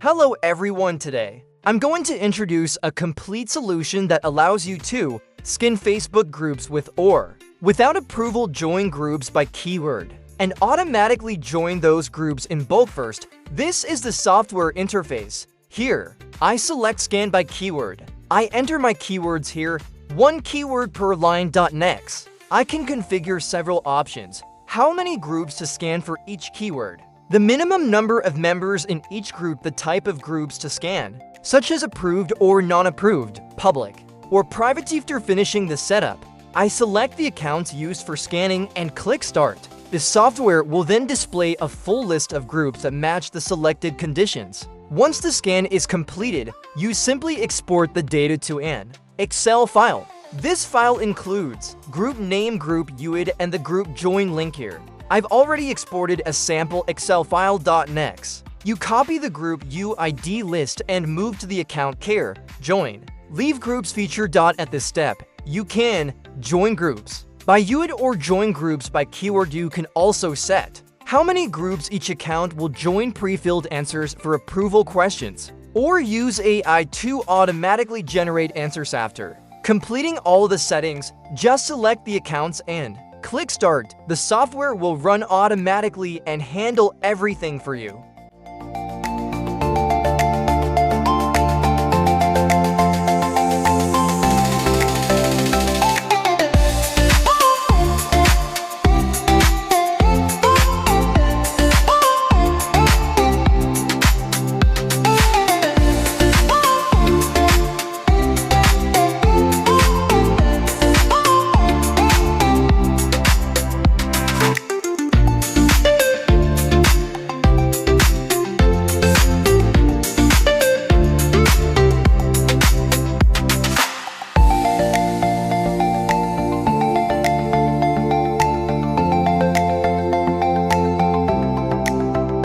Hello everyone, today I'm going to introduce a complete solution that allows you to skin Facebook groups with or without approval join groups by keyword and automatically join those groups in bulk. First, this is the software interface. Here, I select scan by keyword. I enter my keywords here, one keyword per line. Next, I can configure several options. How many groups to scan for each keyword, the minimum number of members in each group, the type of groups to scan, such as approved or non-approved, public, or private. After finishing the setup, I select the accounts used for scanning and click Start. The software will then display a full list of groups that match the selected conditions. Once the scan is completed, you simply export the data to an Excel file. This file includes group name, group UID, and the group join link here. I've already exported a sample Excel file. Next, you copy the group UID list and move to the account care, join, leave groups feature. At this step, you can join groups by UID or join groups by keyword. You can also set how many groups each account will join, pre-filled answers for approval questions, or use AI to automatically generate answers. After completing all the settings, just select the accounts and click Start. The software will run automatically and handle everything for you.